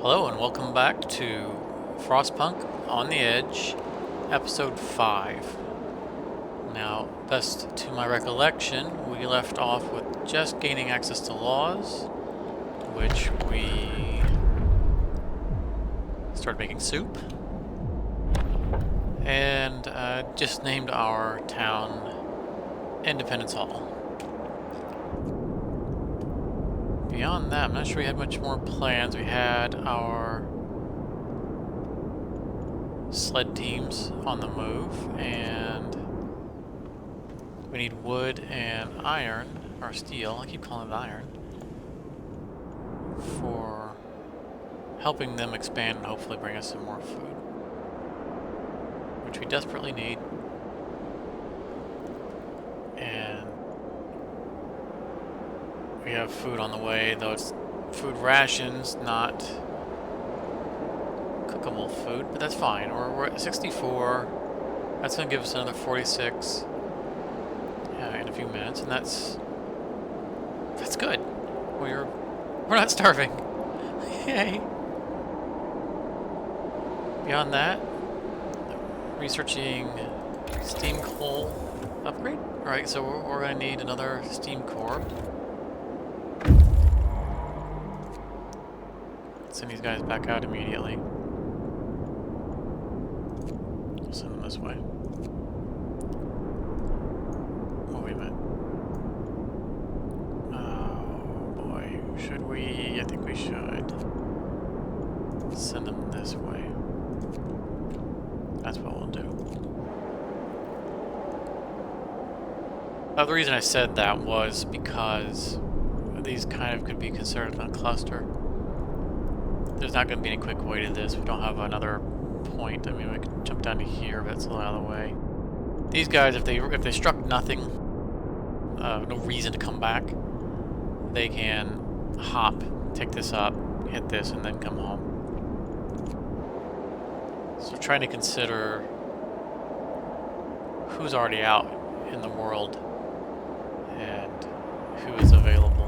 Hello and welcome back to Frostpunk on the Edge, episode 5. Now, best to my recollection, we left off with just gaining access to laws, which we started making soup, and just named our town Independence Hall. Beyond that, I'm not sure we had much more plans. We had our sled teams on the move, and we need wood and iron, or steel, I keep calling it iron, for helping them expand and hopefully bring us some more food, which we desperately need. And we have food on the way, though it's food rations, not cookable food, but that's fine. We're at 64. That's going to give us another 46 in a few minutes, and that's good. We're not starving. Yay! Beyond that, researching steam coal upgrade. All right, so we're going to need another steam core. Send these guys back out immediately. I'll send them this way. Oh, wait a minute. Oh, boy. Should we? I think we should. Send them this way. That's what we'll do. The reason I said that was because these kind of could be considered a cluster. There's not going to be any quick way to this. We don't have another point. I mean, we could jump down to here, but it's a little out of the way. These guys, if they struck nothing, no reason to come back, they can hop, take this up, hit this, and then come home. So trying to consider who's already out in the world and who is available.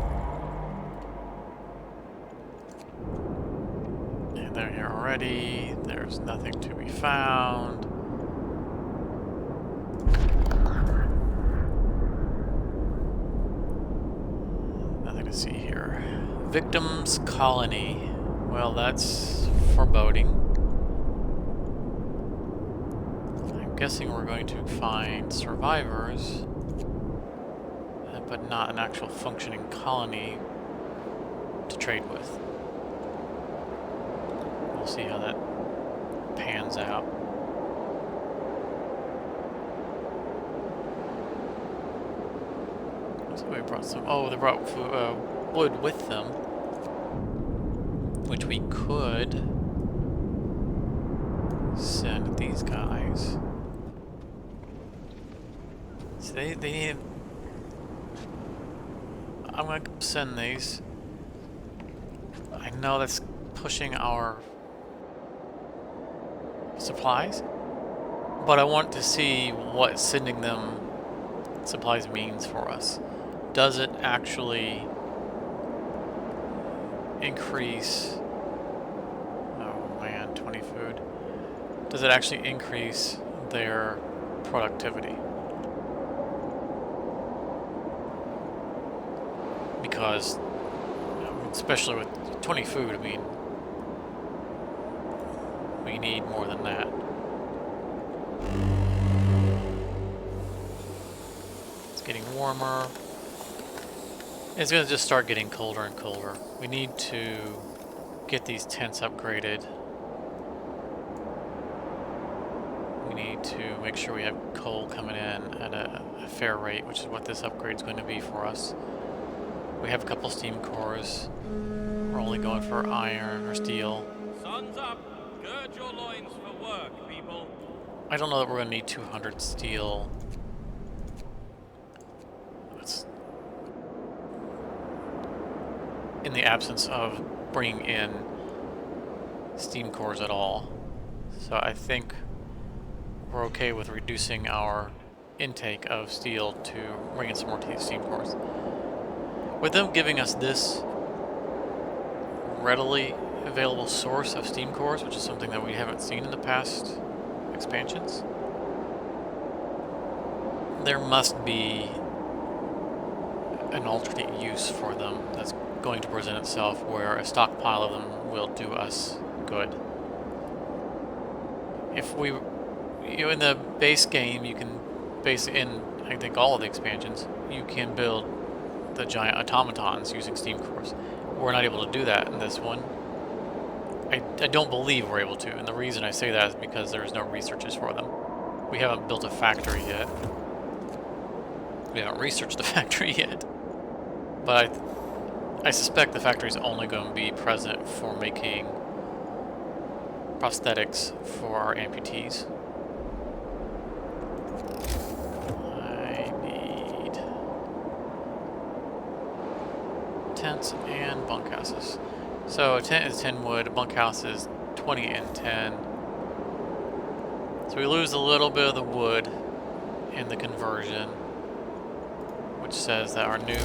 They're here already. There's nothing to be found. Nothing to see here. Victims colony. Well, that's foreboding. I'm guessing we're going to find survivors, but not an actual functioning colony to trade with. We'll see how that pans out. So we brought some. Oh, they brought wood with them, which we could send these guys. So they need. I'm gonna send these. I know that's pushing our supplies, but I want to see what sending them supplies means for us. Does it actually increase, oh man, 20 food. Does it actually increase their productivity? Because, especially with 20 food, I mean, we need more than that. It's getting warmer. It's going to just start getting colder and colder. We need to get these tents upgraded. We need to make sure we have coal coming in at a fair rate, which is what this upgrade is going to be for us. We have a couple steam cores. We're only going for iron or steel. Sun's up. Gird your loins for work, people. I don't know that we're going to need 200 steel. That's in the absence of bringing in steam cores at all. So I think we're okay with reducing our intake of steel to bring in some more steam cores. With them giving us this readily available source of steam cores, which is something that we haven't seen in the past expansions. There must be an alternate use for them that's going to present itself where a stockpile of them will do us good. If we, in the base game, you can in I think all of the expansions, you can build the giant automatons using steam cores. We're not able to do that in this one. I don't believe we're able to, and the reason I say that is because there's no researches for them. We haven't built a factory yet. We haven't researched the factory yet. But I suspect the factory is only going to be present for making prosthetics for our amputees. I need tents and bunkhouses. So a tent is 10 wood, a bunkhouse is 20 and 10. So we lose a little bit of the wood in the conversion, which says that our new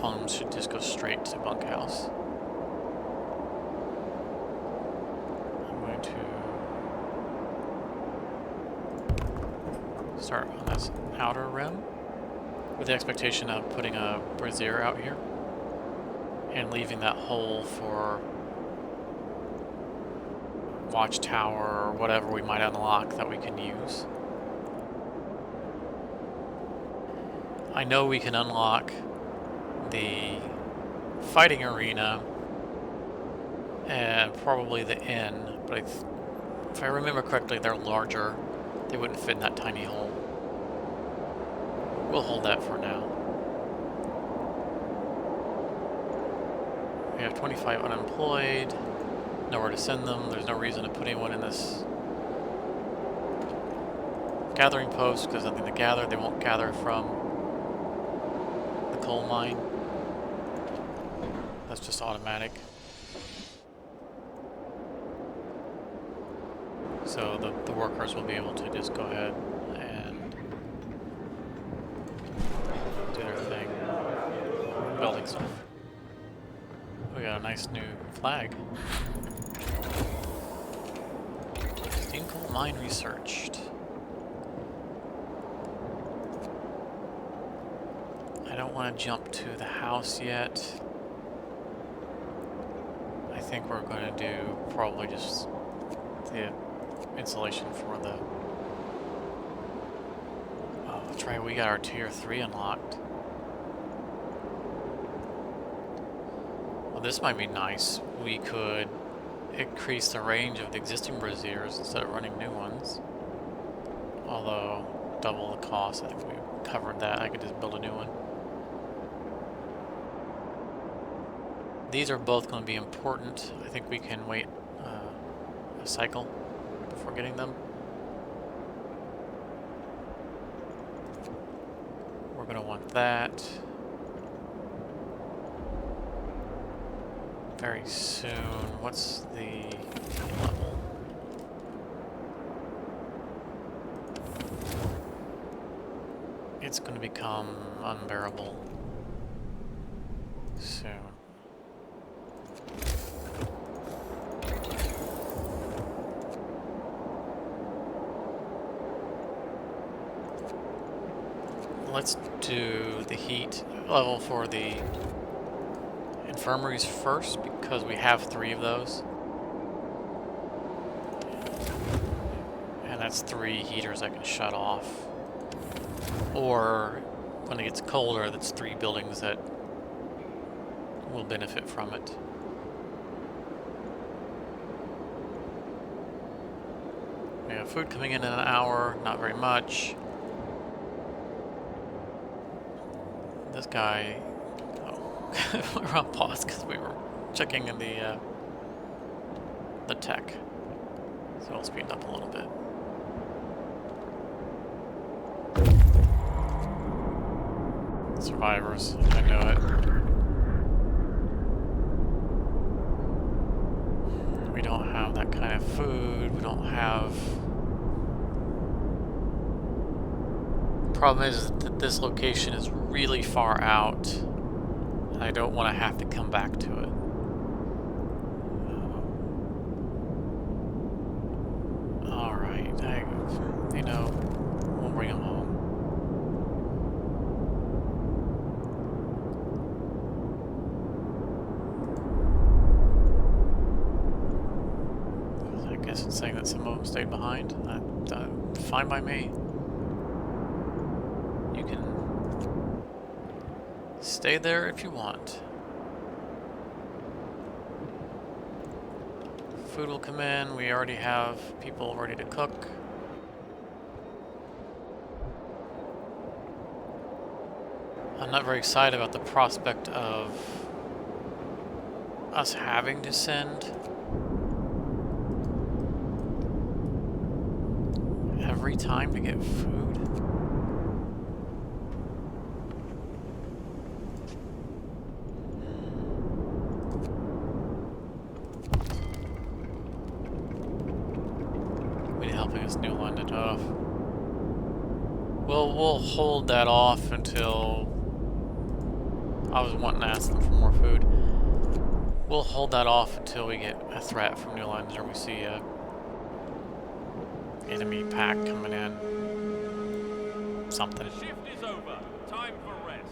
homes should just go straight to bunkhouse. I'm going to start on this outer rim with the expectation of putting a brazier out here and leaving that hole for watchtower or whatever we might unlock that we can use. I know we can unlock the fighting arena and probably the inn, but if I remember correctly, they're larger. They wouldn't fit in that tiny hole. We'll hold that for now. We have 25 unemployed, nowhere to send them. There's no reason to put anyone in this gathering post because nothing to gather. They won't gather from the coal mine. That's just automatic. So the workers will be able to just go ahead and do their thing, building stuff. We got a nice new flag. Steam coal mine researched. I don't want to jump to the house yet. I think we're going to do probably just the insulation for the... Oh, that's right, we got our tier 3 unlocked. Well, this might be nice. We could increase the range of the existing braziers instead of running new ones. Although, double the cost, I think we covered that. I could just build a new one. These are both going to be important. I think we can wait a cycle before getting them. We're going to want that very soon. What's the level? It's going to become unbearable soon. Let's do the heat level for the infirmaries first, because we have 3 of those. And that's 3 heaters I can shut off. Or, when it gets colder, that's 3 buildings that will benefit from it. We have food coming in an hour, not very much. This guy, we're on pause because we were checking in the tech, so I'll speed up a little bit. Survivors, I know it. We don't have that kind of food. We don't have. Problem is that this location is really far out, and I don't want to have to come back to it. you know, we'll bring him home. I guess it's saying that some of them stayed behind. Fine by me. You can stay there if you want. Food will come in. We already have people ready to cook. I'm not very excited about the prospect of us having to send every time to get food. This new line to off. We'll hold that off until I was wanting to ask them for more food. We'll hold that off until we get a threat from New Lines, or we see a enemy pack coming in. Something. The shift is over. Time for rest.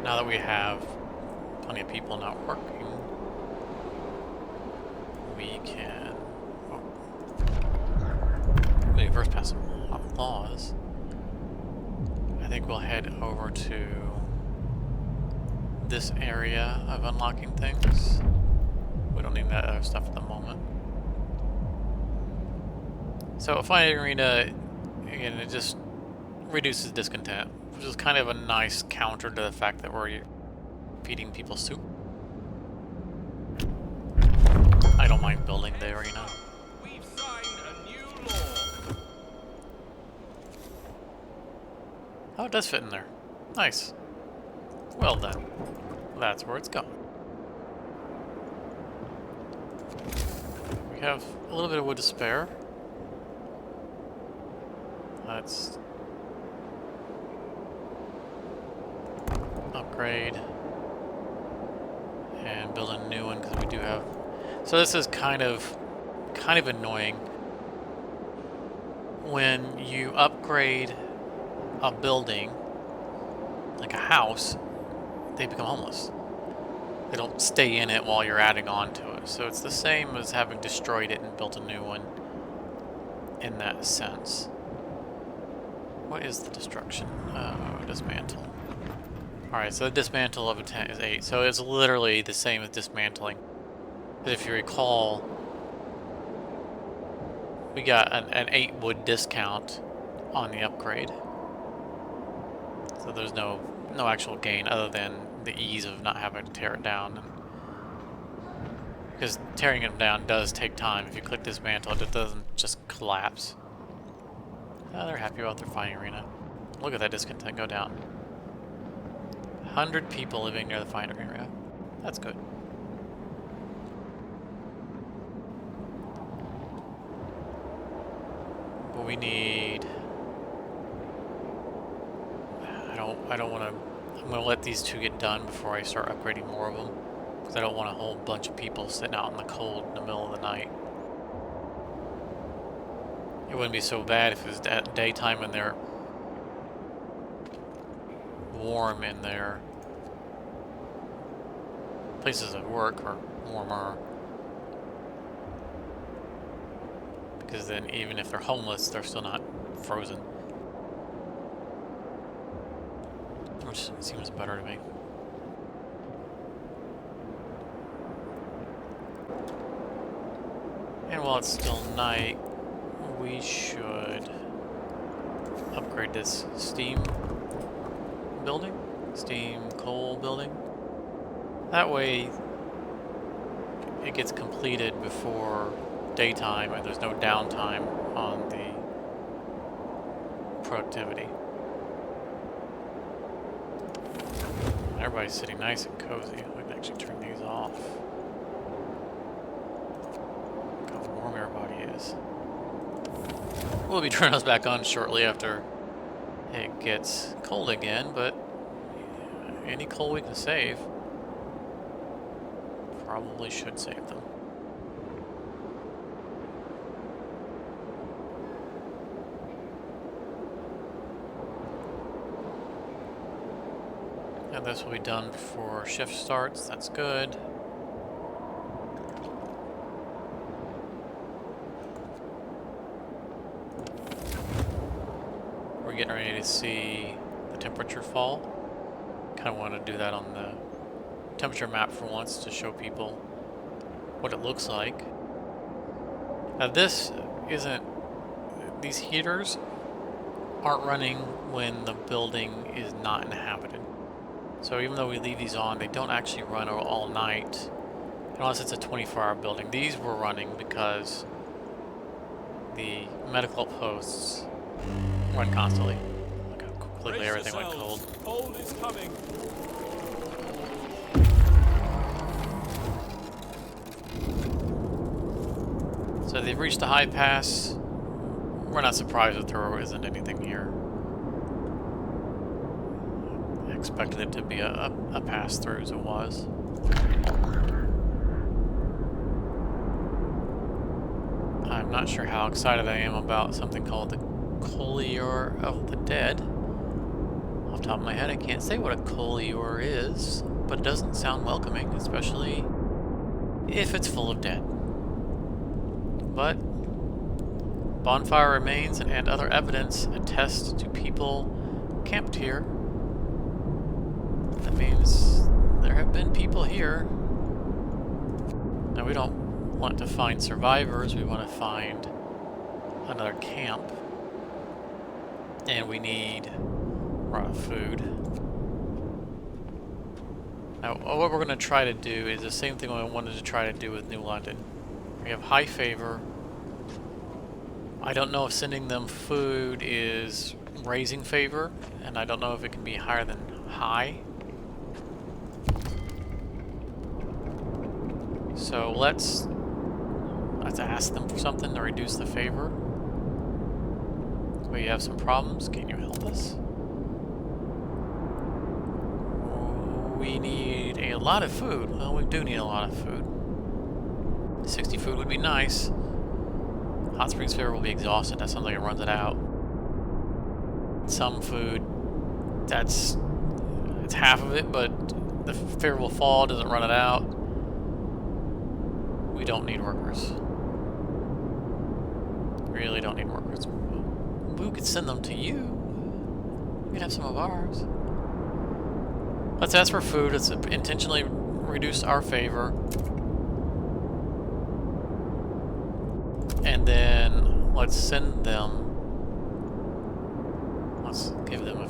Now that we have plenty of people not working, we can when you first pass some laws. I think we'll head over to this area of unlocking things. We don't need that other stuff at the moment. So a fighting arena, again, it just reduces discontent, which is kind of a nice counter to the fact that we're feeding people soup. I don't mind building the arena. We've signed a new law. Oh, it does fit in there. Nice. Well then. That's where it's going. We have a little bit of wood to spare. Let's upgrade and build a new one because we do have. So this is kind of annoying. When you upgrade a building, like a house, they become homeless. They don't stay in it while you're adding on to it. So it's the same as having destroyed it and built a new one in that sense. What is the destruction? Dismantle. Alright, so the dismantle of a tent is 8. So it's literally the same as dismantling. But if you recall, we got an 8 wood discount on the upgrade. So there's no actual gain other than the ease of not having to tear it down. Because tearing it down does take time. If you click dismantle, it doesn't just collapse. Oh, they're happy about their fighting arena. Look at that discontent go down. 100 people living near the fighting arena. That's good. But we need. I don't want to. I'm going to let these two get done before I start upgrading more of them, because I don't want a whole bunch of people sitting out in the cold in the middle of the night. It wouldn't be so bad if it was at daytime and they're warm in their places of work, or warmer. Because then even if they're homeless, they're still not frozen. Which seems better to me. And while it's still night, we should upgrade this steam building, steam coal building. That way it gets completed before daytime and there's no downtime on the productivity. Everybody's sitting nice and cozy. We can actually turn these off. Look how warm everybody is. We'll be turning those back on shortly after it gets cold again, but any coal we can save for probably should save them. And this will be done before shift starts. That's good. We're getting ready to see the temperature fall. Kind of want to do that on the temperature map for once to show people what it looks like. Now this isn't, these heaters aren't running when the building is not inhabited. So even though we leave these on, they don't actually run all night, unless it's a 24-hour building. These were running because the medical posts run constantly. Look how quickly everything went cold. Cold is coming. So they've reached the high pass. We're not surprised that there isn't anything here. I expected it to be a pass through as it was. I'm not sure how excited I am about something called the Collier of the Dead. Off the top of my head, I can't say what a Collier is, but it doesn't sound welcoming, especially if it's full of dead. But bonfire remains and other evidence attest to people camped here. That means there have been people here. Now we don't want to find survivors, we want to find another camp. And we need a lot of food. Now what we're going to try to do is the same thing I wanted to try to do with New London. We have high favor. I don't know if sending them food is raising favor, and I don't know if it can be higher than high. So let's ask them for something to reduce the favor. We have some problems. Can you help us? We need a lot of food. Well, we do need a lot of food. 60 food would be nice. Hot Springs Fair will be exhausted. That sounds like it runs it out. Some food, it's half of it, but the fair will fall, doesn't run it out. We don't need workers. Really don't need workers. We could send them to you. We could have some of ours. Let's ask for food. Let's intentionally reduce our favor. And then let's send them. Let's give them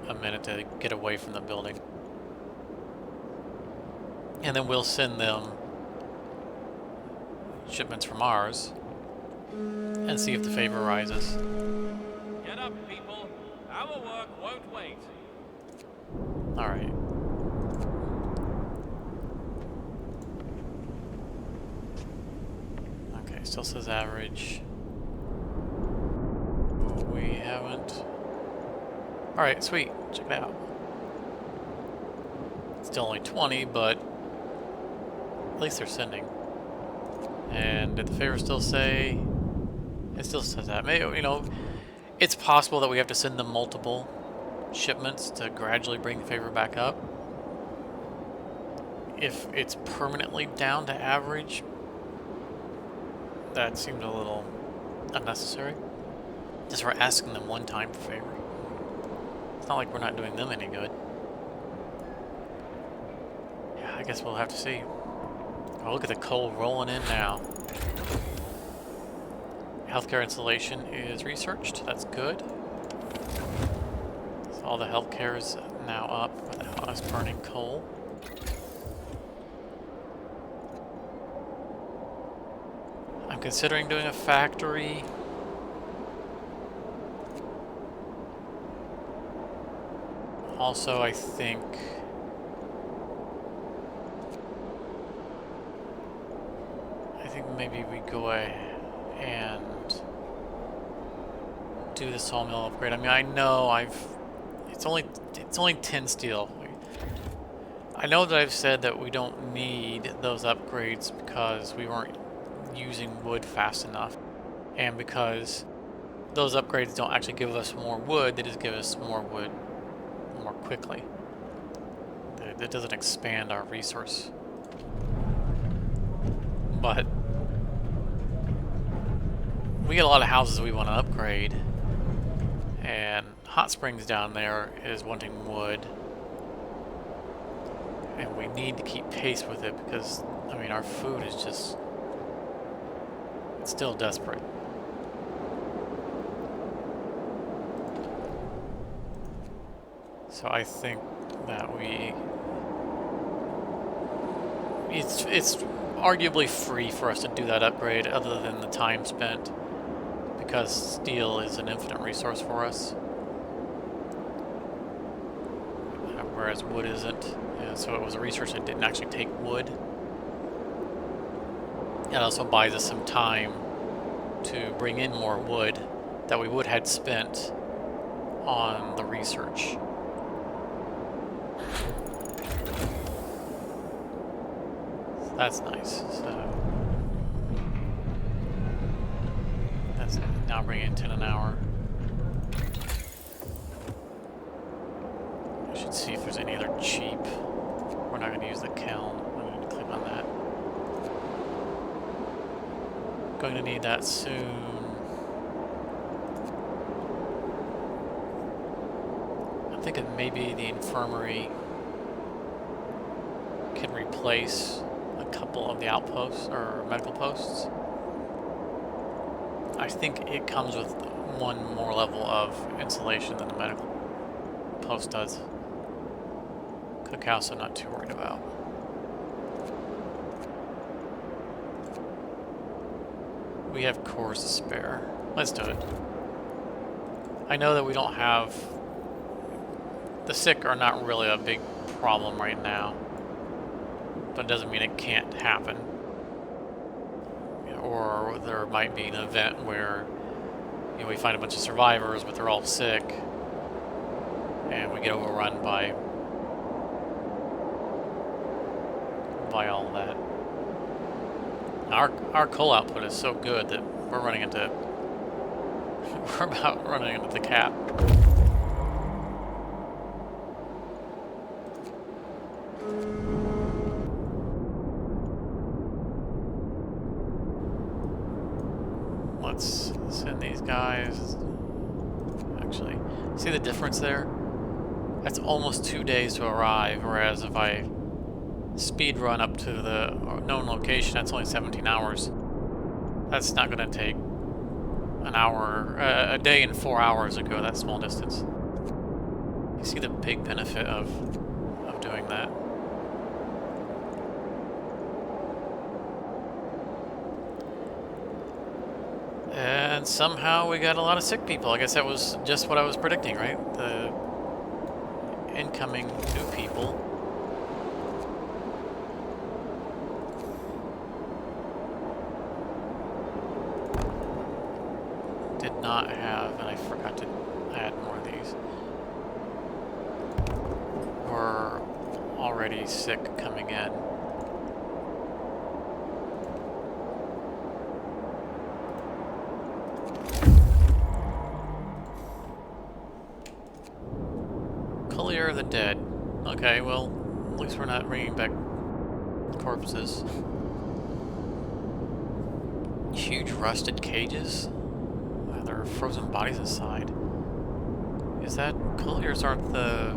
a minute to get away from the building. And then we'll send them shipments from ours and see if the favor rises. Get up, people. Our work won't wait. Alright. Okay, still says average. We haven't. Alright, sweet. Check it out. Still only 20, but at least they're sending. And did the favor still say? It still says that. Maybe, you know, it's possible that we have to send them multiple shipments to gradually bring the favor back up. If it's permanently down to average, that seemed a little unnecessary. Just we're asking them one time for favor. It's not like we're not doing them any good. Yeah, I guess we'll have to see. Oh, look at the coal rolling in now. Healthcare installation is researched. That's good. So all the healthcare is now up without us burning coal. I'm considering doing a factory. Also, I think maybe we go and do the sawmill upgrade. I mean, I know it's only 10 steel. I know that I've said that we don't need those upgrades because we weren't using wood fast enough, and because those upgrades don't actually give us more wood, they just give us more wood more quickly. It doesn't expand our resource. But we get a lot of houses we want to upgrade, and Hot Springs down there is wanting wood, and we need to keep pace with it because, I mean, our food is just, it's still desperate. So I think that it's arguably free for us to do that upgrade other than the time spent, because steel is an infinite resource for us, whereas wood isn't. And so it was a resource that didn't actually take wood. It also buys us some time to bring in more wood that we would have spent on the research. That's nice. So that's now bringing in 10 an hour. I should see if there's any other cheap. We're not going to use the kiln. I'm going to click on that. Going to need that soon. I'm thinking maybe the infirmary can replace a couple of the outposts or medical posts. I think it comes with one more level of insulation than the medical post does. Cookhouse I'm not too worried about. We have cores to spare. Let's do it. I know that we don't have... The sick are not really a big problem right now, but it doesn't mean it can't happen. Or there might be an event where, you know, we find a bunch of survivors, but they're all sick, and we get overrun by all that. Our coal output is so good that we're running into we're about running into the cap. Let's send these guys. Actually, see the difference there? That's almost 2 days to arrive, whereas if I speed run up to the known location, that's only 17 hours. That's not going to take an hour, a day and 4 hours to go that small distance. You see the big benefit of doing that. And somehow we got a lot of sick people. I guess that was just what I was predicting, right? The incoming new people. Did not have, and I forgot to add more of these. Were already sick coming in. Clear the dead. Okay, well, at least we're not bringing back corpses. Huge rusted cages. There are frozen bodies inside. Is that colliers aren't the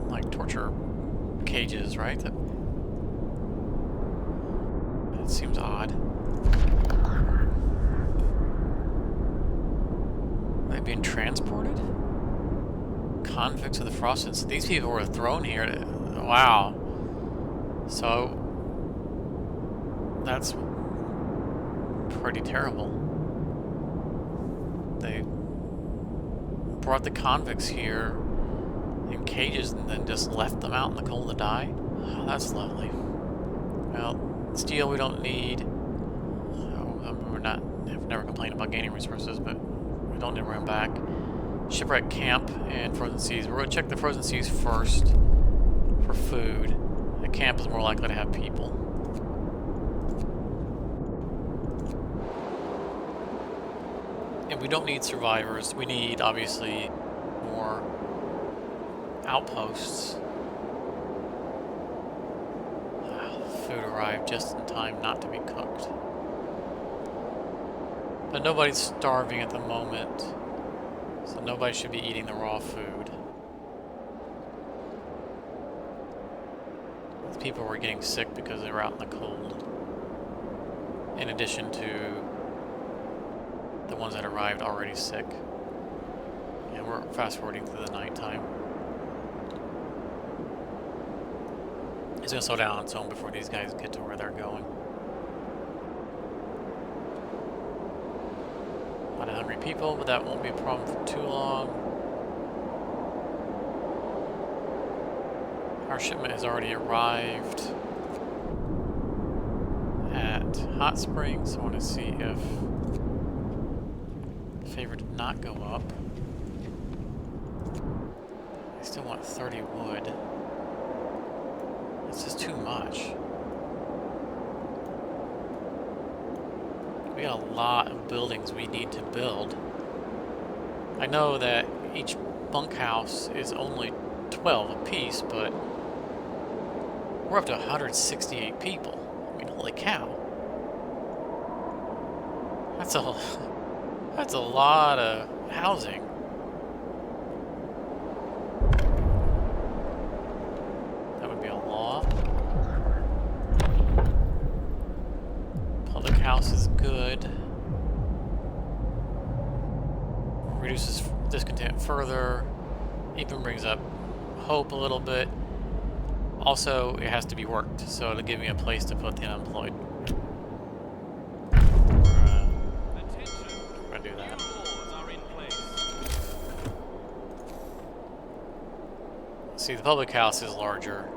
like torture cages, right? That seems odd. Are they being transported? Convicts of the Frostpunk. These people were thrown here. Wow. So that's pretty terrible. They brought the convicts here in cages and then just left them out in the cold to die. Oh, that's lovely. Well, steel we don't need. So, we've never complained about gaining resources, but we don't need to run back. Shipwreck camp and frozen seas. We're going to check the frozen seas first for food. camp is more likely to have people. And we don't need survivors. We need, obviously, more outposts. Food arrived just in time not to be cooked. But nobody's starving at the moment, so nobody should be eating the raw food. People were getting sick because they were out in the cold. In addition to the ones that arrived already sick. And we're fast forwarding through the nighttime. It's gonna slow down on its own before these guys get to where they're going. A lot of hungry people, but that won't be a problem for too long. Our shipment has already arrived at Hot Springs. I want to see if favor did not go up. I still want 30 wood. It's just too much. We got a lot of buildings we need to build. I know that each bunkhouse is only 12 apiece, but we're up to 168 people. I mean, holy cow. That's a lot of housing. That would be a law. Public house is good. Reduces discontent further. Even brings up hope a little bit. Also, it has to be worked, so it'll give me a place to put the unemployed. We're gonna do that. See, the public house is larger.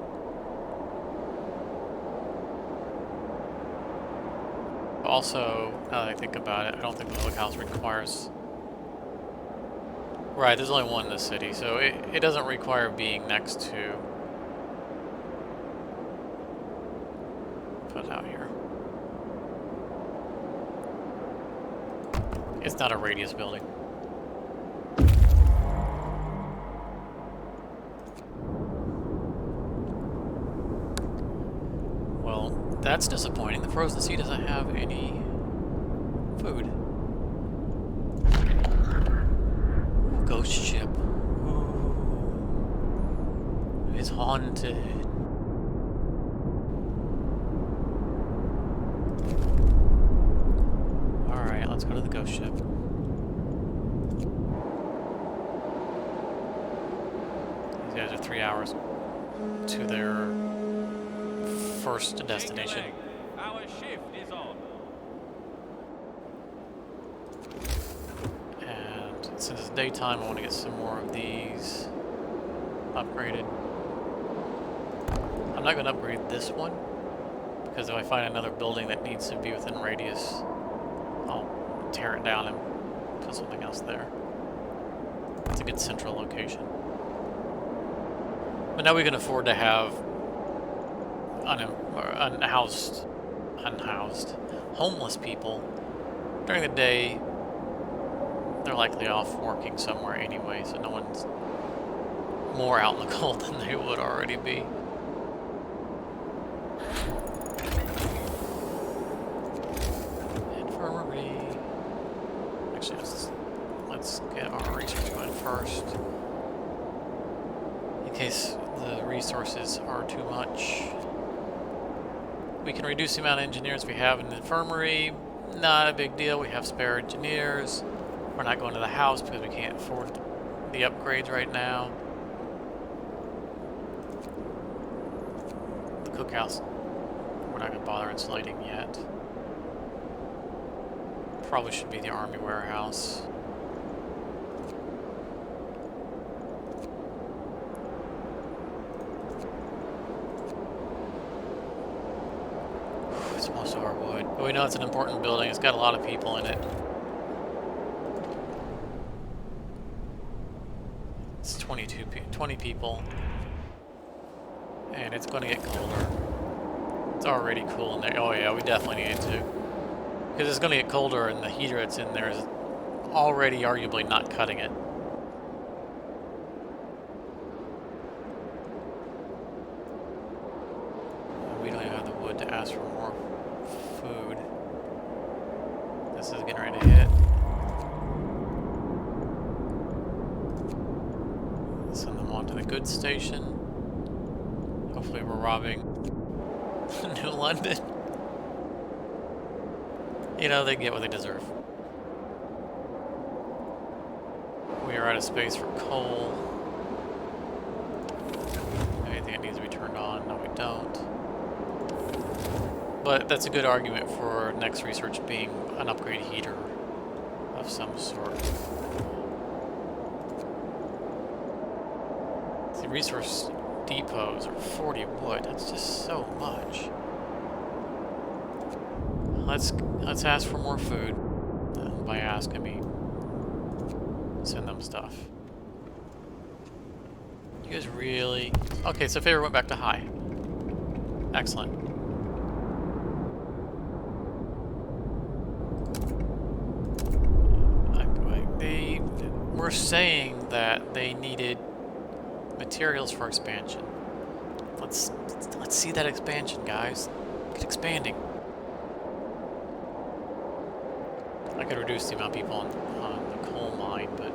Also, now that I think about it, I don't think the public house requires... Right, there's only one in the city, so it doesn't require being next to... Put it out here. It's not a radius building. Well, that's disappointing. The Frozen Sea doesn't have any food. Ooh, ghost ship. Ooh. It's haunted. Alright, let's go to the ghost ship. These guys are 3 hours to their first destination. Our shift is on. And since it's daytime, I want to get some more of these upgraded. I'm not going to upgrade this one, because if I find another building that needs to be within radius, I'll tear it down and put something else there. It's a good central location. But now we can afford to have unhoused, homeless people. During the day, they're likely off working somewhere anyway, so no one's more out in the cold than they would already be. Infirmary. Actually, let's get our research going first, in case the resources are too much. We can reduce the amount of engineers we have in the infirmary. Not a big deal. We have spare engineers. We're not going to the house because we can't afford the upgrades right now. The cookhouse, we're not going to bother insulating yet. Probably should be the army warehouse. It's most of our wood. But we know it's an important building. It's got a lot of people in it. It's 20 people. And it's going to get colder. It's already cool in there. Oh yeah, we definitely need it to. Because it's going to get colder and the heater that's in there is already arguably not cutting it. And we don't even have the wood to ask for more food. This is getting ready to hit. Send them on to the goods station. Hopefully we're robbing New London. You know, they get what they deserve. We are out of space for coal. Anything that needs to be turned on? No, we don't. But that's a good argument for next research being an upgrade heater of some sort. The resource depots are 40 wood. That's just so much. Let's ask for more food. By ask, I mean send them stuff. You guys really... Okay, so favor went back to high. Excellent. They were saying that they needed materials for expansion. Let's see that expansion, guys. Get expanding. I could reduce the amount of people on the coal mine, but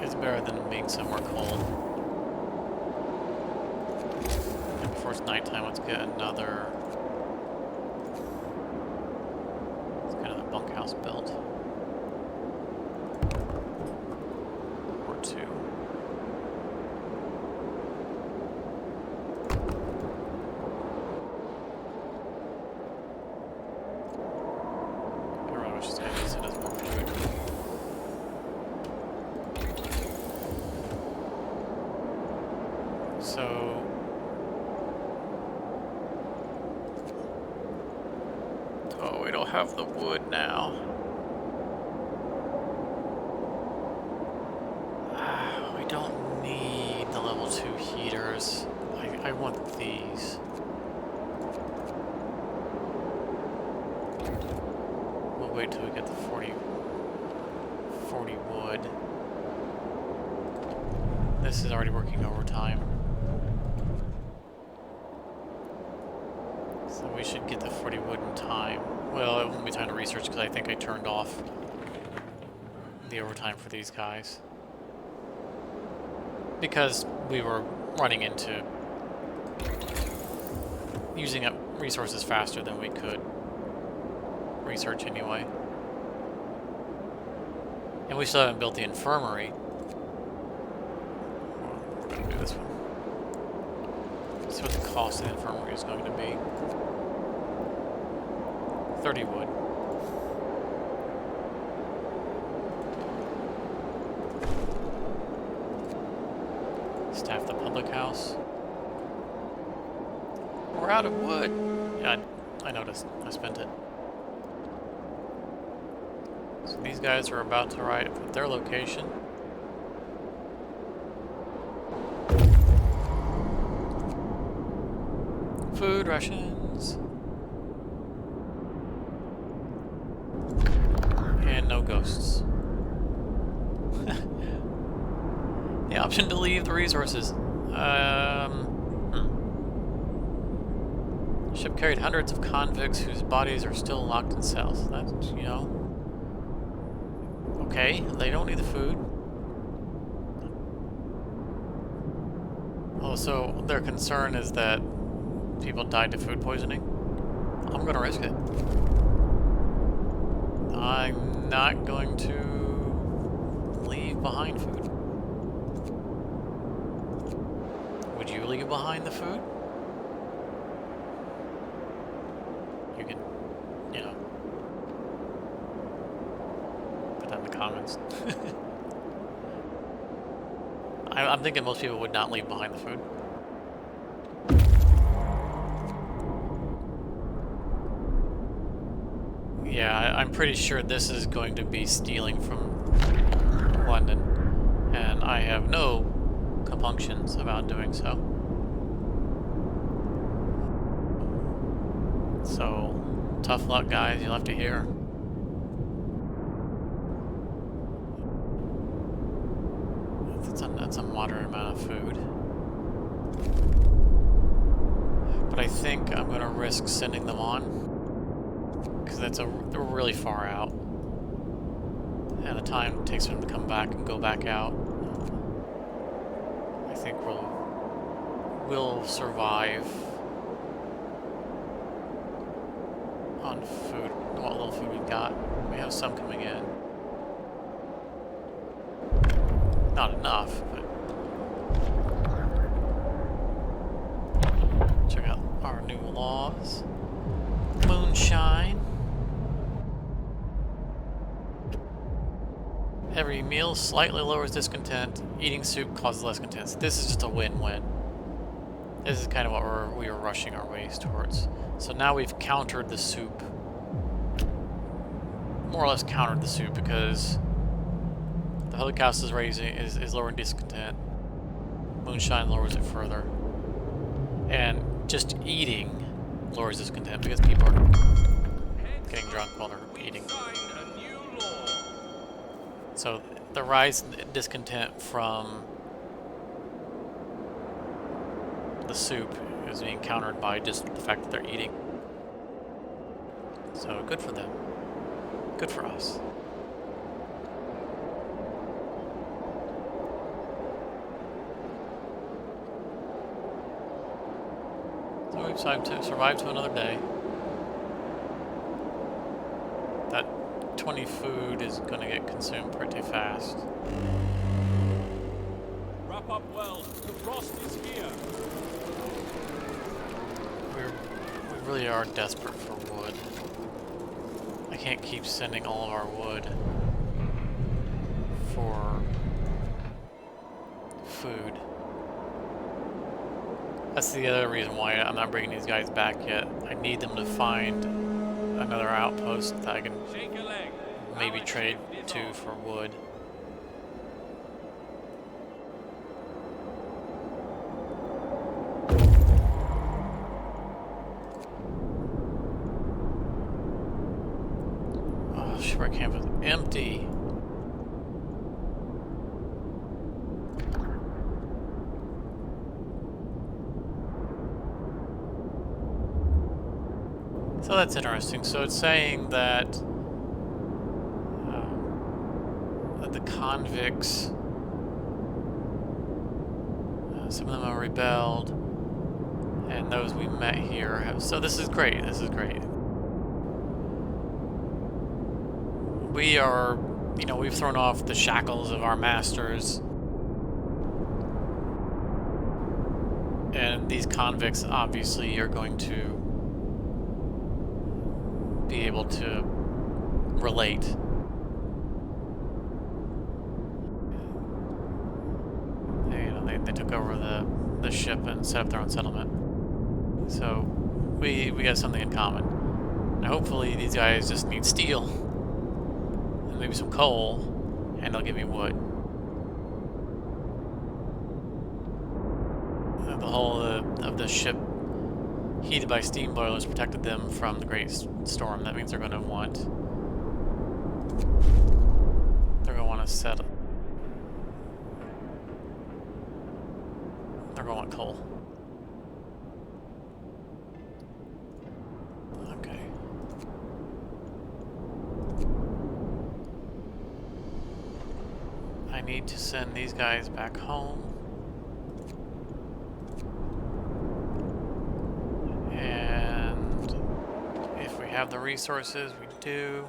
it's better than being somewhere cold. And before it's nighttime, let's get another. Let's get another bunkhouse built. Or two. So oh, we don't have the wood now. We don't need the level 2 heaters. I want these. We'll wait till we get the 40 wood. This is already working overtime. So we should get the 40 wood in time. Well, it won't be time to research because I think I turned off the overtime for these guys. Because we were running into using up resources faster than we could research anyway. And we still haven't built the infirmary. We're going to do this one. Let's see what the cost of the infirmary is going to be. 30 wood. Staff the public house. We're out of wood. Yeah, I noticed. I spent it. So these guys are about to arrive at their location. Food rations. And no ghosts. The option to leave the resources. Ship carried hundreds of convicts whose bodies are still locked in cells. That's, you know... Okay, they don't need the food. Oh, so their concern is that people died to food poisoning? I'm gonna risk it. I'm not going to leave behind food. Would you leave behind the food? You can, you know, put that in the comments. I'm thinking most people would not leave behind the food. Yeah, I'm pretty sure this is going to be stealing from London, and I have no compunctions about doing so. So, tough luck, guys. You'll have to hear. That's a moderate amount of food. But I think I'm going to risk sending them on. Because they're really far out. And the time it takes for them to come back and go back out, I think we'll survive on food, what little food we've got. We have some coming in. Not enough, but check out our new laws. Moonshine. Every meal slightly lowers discontent. Eating soup causes less content. So this is just a win-win. This is kind of what we were rushing our ways towards. So now we've countered the soup. More or less countered the soup because the Holy Cast is lowering discontent. Moonshine lowers it further. And just eating lowers discontent because people are getting drunk while they're eating. So the rise in discontent from the soup is being countered by just the fact that they're eating. So good for them. Good for us. So we've survived to another day. That 20 food is going to get consumed pretty fast. Wrap up well. The frost is here. We really are desperate for wood. I can't keep sending all of our wood for food. That's the other reason why I'm not bringing these guys back yet. I need them to find another outpost that I can maybe trade to for wood. Oh, shipwreck camp is empty. So that's interesting. So it's saying that the convicts, some of them have rebelled, and those we met here have. So this is great. This is great. We are, we've thrown off the shackles of our masters, and these convicts obviously are going to be able to relate. They took over the ship and set up their own settlement. So we got something in common. And hopefully these guys just need steel and maybe some coal, and they'll give me wood. The hull of the ship, heated by steam boilers, protected them from the great storm. That means they're going to want to settle. They're going to want coal. Okay. I need to send these guys back home. Have the resources, we do,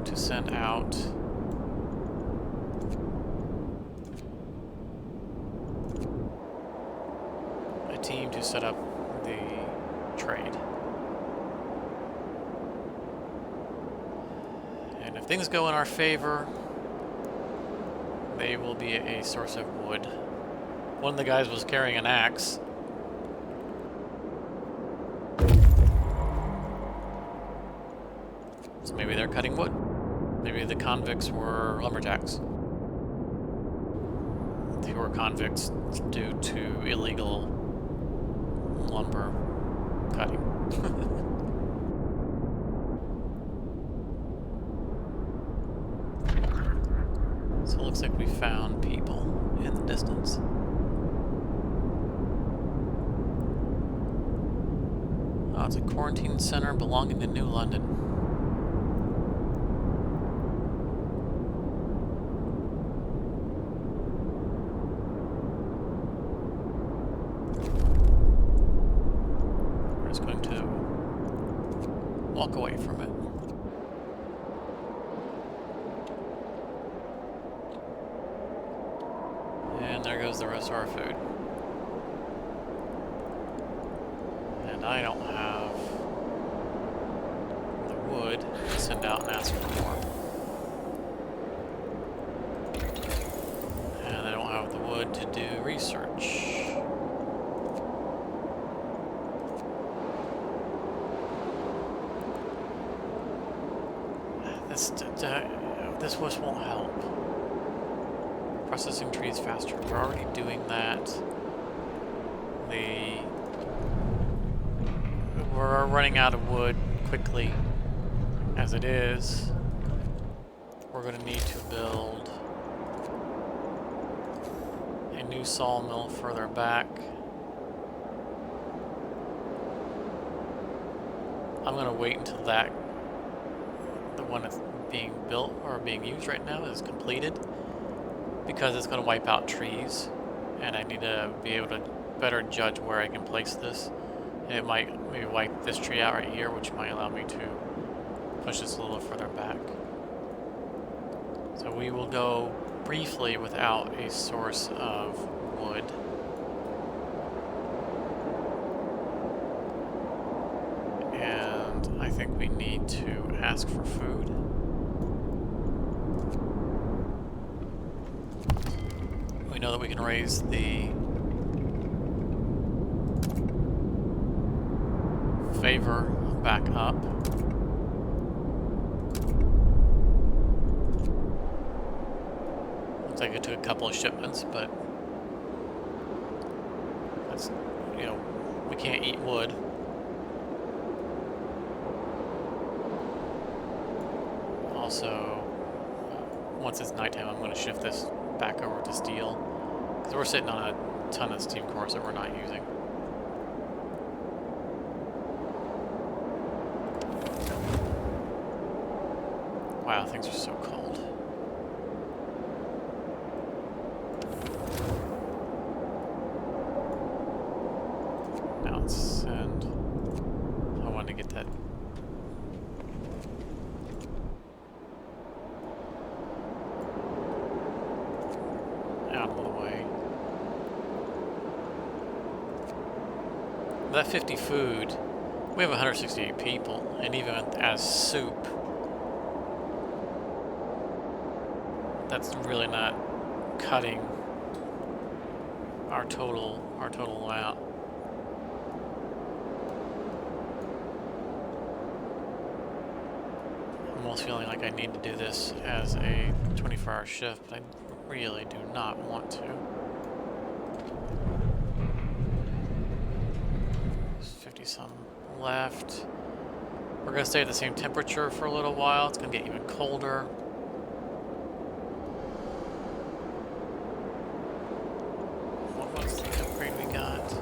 to send out a team to set up the trade. And if things go in our favor, they will be a source of wood. One of the guys was carrying an axe. So maybe they're cutting wood. Maybe the convicts were lumberjacks. They were convicts due to illegal lumber cutting. So it looks like we found people in the distance. Oh, it's a quarantine center belonging to New London. We're just going to walk away from it. And there goes the rest of our food. And I don't have the wood to send out and ask for more. And I don't have the wood to do research. This just won't help. Processing trees faster. We're already doing that. We're running out of wood quickly as it is. We're going to need to build a new sawmill further back. I'm going to wait until the one that's being built or being used right now is completed, because it's going to wipe out trees, and I need to be able to better judge where I can place this. And it might maybe wipe this tree out right here, which might allow me to push this a little further back. So we will go briefly without a source of wood. And I think we need to ask for food. We know that we can raise the favor back up. Looks like it took a couple of shipments, but that's, you know, we can't eat wood. Also, once it's nighttime, I'm going to shift this back over to steel, because we're sitting on a ton of steam cores that we're not using. Wow, things are so cold. Now let's send... I wanted to get that... out of the way. That 50 food, we have 168 people, and even as soup, that's really not cutting our total amount. I'm almost feeling like I need to do this as a 24-hour shift, but I really do not want to. There's 50 some left. We're gonna stay at the same temperature for a little while. It's gonna get even colder. What's the upgrade we got?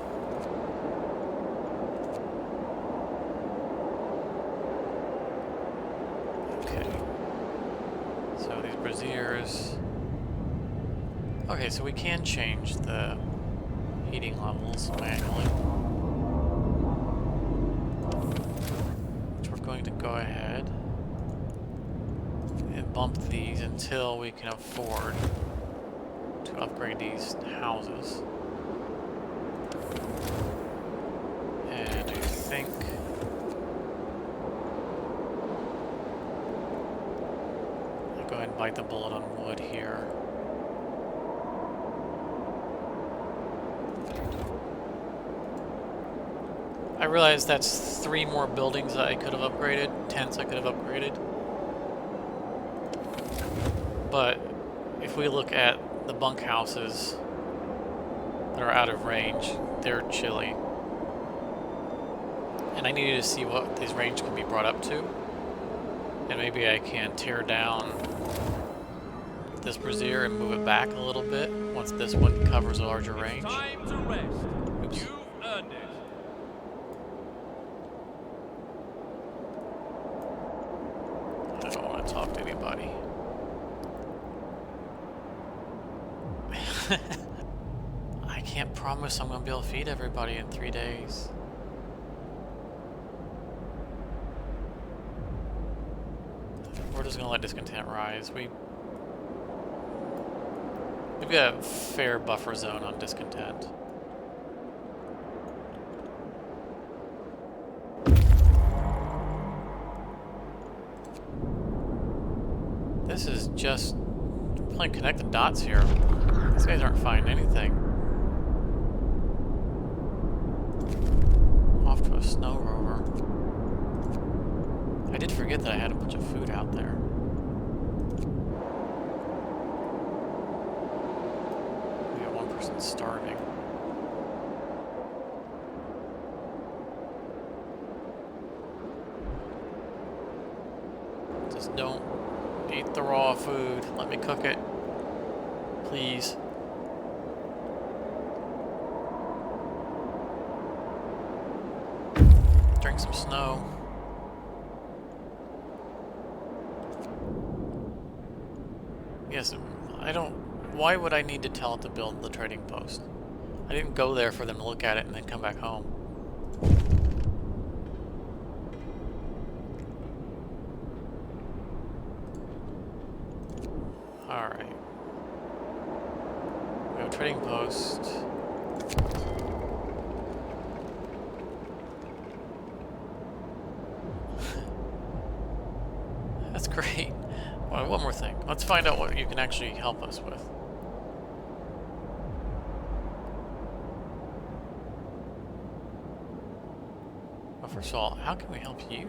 Okay. So these braziers. Okay, so we can change the heating levels manually. Which we're going to go ahead and bump these until we can afford to upgrade these houses. And I think I'll go ahead and bite the bullet on wood here. I realize that's 3 more buildings that I could have upgraded, tents I could have upgraded. But if we look at the bunkhouses that are out of range, they're chilly. And I needed to see what these range can be brought up to. And maybe I can tear down this brazier and move it back a little bit once this one covers a larger range. Time to rest. Oops. You've earned it. I don't want to talk to anybody. I can't promise I'm going to be able to feed everybody in 3 days. We're just going to let discontent rise. We've got a fair buffer zone on discontent. This is just playing connect the dots here. These guys aren't finding anything. Off to a snow rover. I did forget that I had a bunch of food out there. We got one person starving. Just don't eat the raw food. Let me cook it. Please. Drink some snow. Yes, I don't... Why would I need to tell it to build the trading post? I didn't go there for them to look at it and then come back home. Alright. We have a trading post. That's great. Well, one more thing. Let's find out what you can actually help us with. Well, first of all, how can we help you?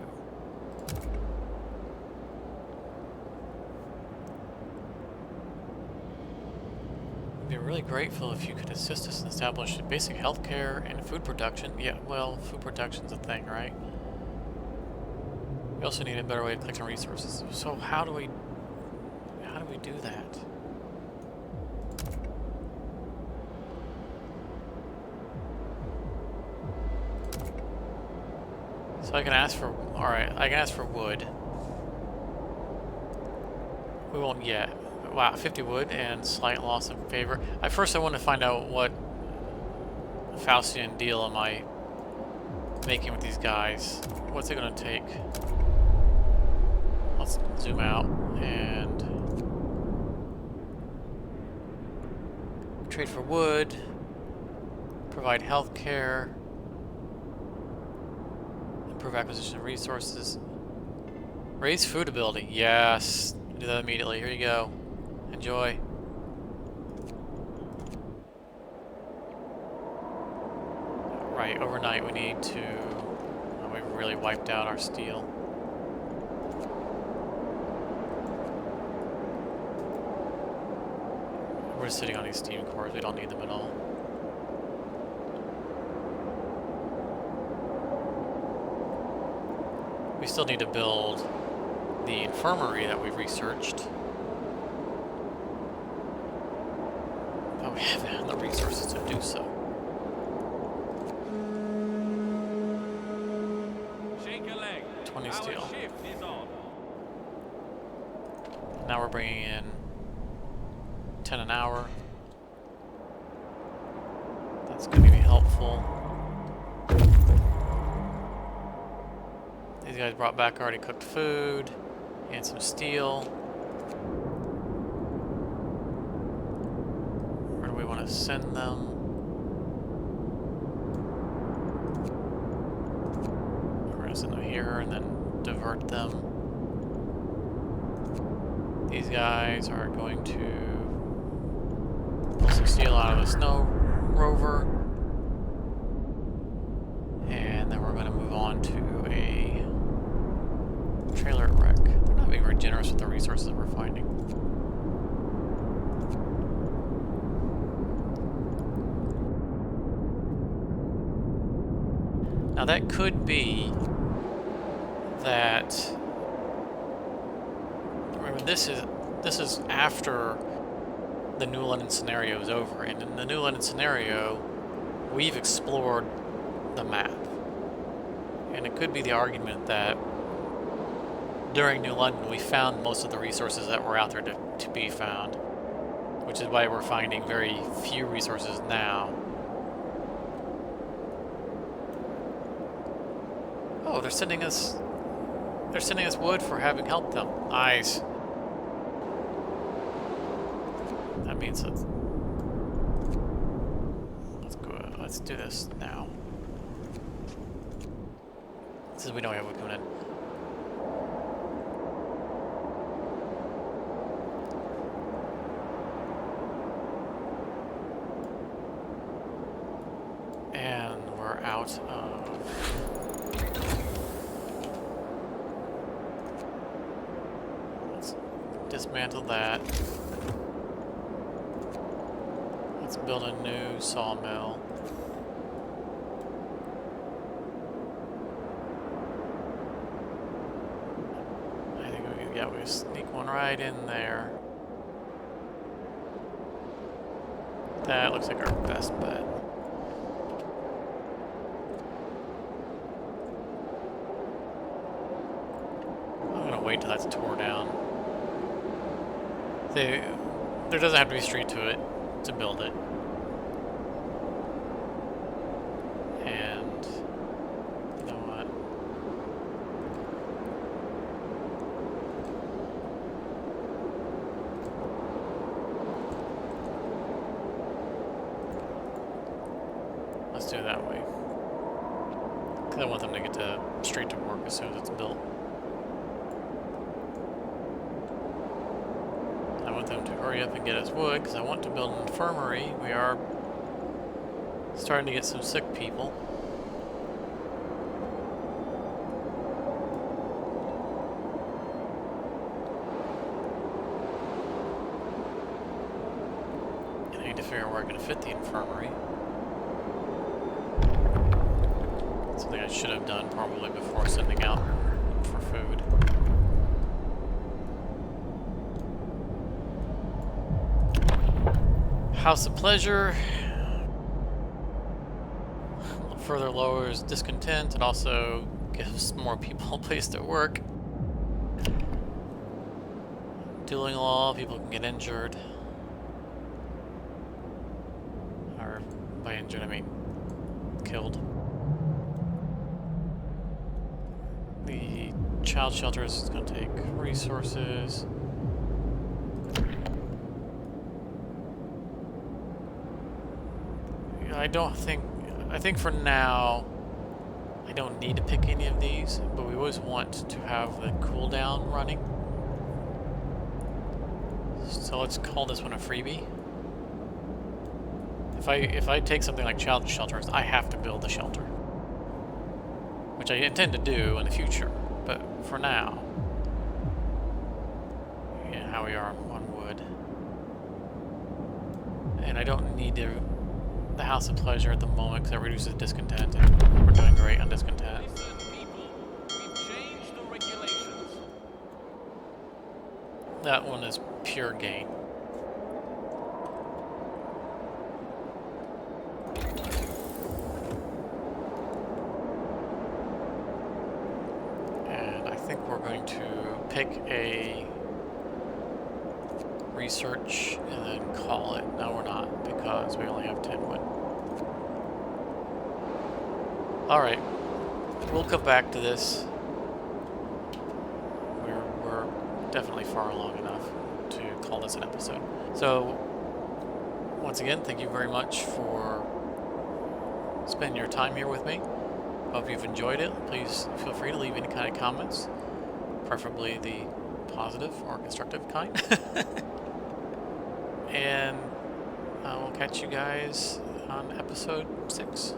I'd be really grateful if you could assist us in establishing basic healthcare and food production. Yeah, well, food production's a thing, right? We also need a better way of collecting resources. So how do we do that? So I can ask for, alright, I can ask for wood. We won't yet. Wow, 50 wood and slight loss in favor. At first I want to find out what Faustian deal am I making with these guys. What's it going to take? Let's zoom out and trade for wood, provide health care, improve acquisition of resources, raise food ability. Yes, do that immediately. Here you go. Enjoy. Right, overnight we need to... Oh, we've really wiped out our steel. We're just sitting on these steam cores, we don't need them at all. We still need to build the infirmary that we've researched. But we haven't had the resources to do so. Shake a leg. 20 steel. Our shift is on. Now we're bringing in 10 an hour. That's going to be helpful. These guys brought back already cooked food and some steel. Where do we want to send them? We're going to send them here and then divert them. These guys are going to pull some steel out of a snow rover. And then we're going to move on to a trailer wreck. They're not being very generous with the resources that we're finding. Now that could be that. Remember, this is after the New London scenario is over, and in the New London scenario, we've explored the map, and it could be the argument that during New London we found most of the resources that were out there to be found, which is why we're finding very few resources now. Oh, they're sending us wood for having helped them. Nice. That means let's do this now. Since we know we have wood coming in. And we're out of... Let's dismantle that. Let's build a new sawmill. I think we sneak one right in there. That looks like our best bet. I'm gonna wait till that's tore down. There doesn't have to be a street to it to build it. And you know what? Let's do it that way. Because I want them to get to straight to work as soon as it's built. I want them to hurry up and get us wood, because I want to build an infirmary. We are starting to get some sick people. And I need to figure out where I'm going to fit the infirmary. Something I should have done probably before sending out for food. House of Pleasure further lowers discontent and also gives more people a place to work. Dueling law, people can get injured. Or by injured I mean killed. The child shelters is going to take resources. I think for now, I don't need to pick any of these, but we always want to have the cooldown running. So let's call this one a freebie. If I take something like child shelters, I have to build the shelter, which I intend to do in the future, but for now, yeah, how we are on wood. And I don't need to the House of Pleasure at the moment because it reduces discontent, and we're doing great on discontent. Listen, people, we've changed the regulations. That one is pure gain. And I think we're going to pick a research and then call it. No, we're not, because we only have 10 wood. Alright, we'll come back to this. We're definitely far along enough to call this an episode. So, once again, thank you very much for spending your time here with me. Hope you've enjoyed it. Please feel free to leave any kind of comments, preferably the positive or constructive kind. And we'll catch you guys on episode 6.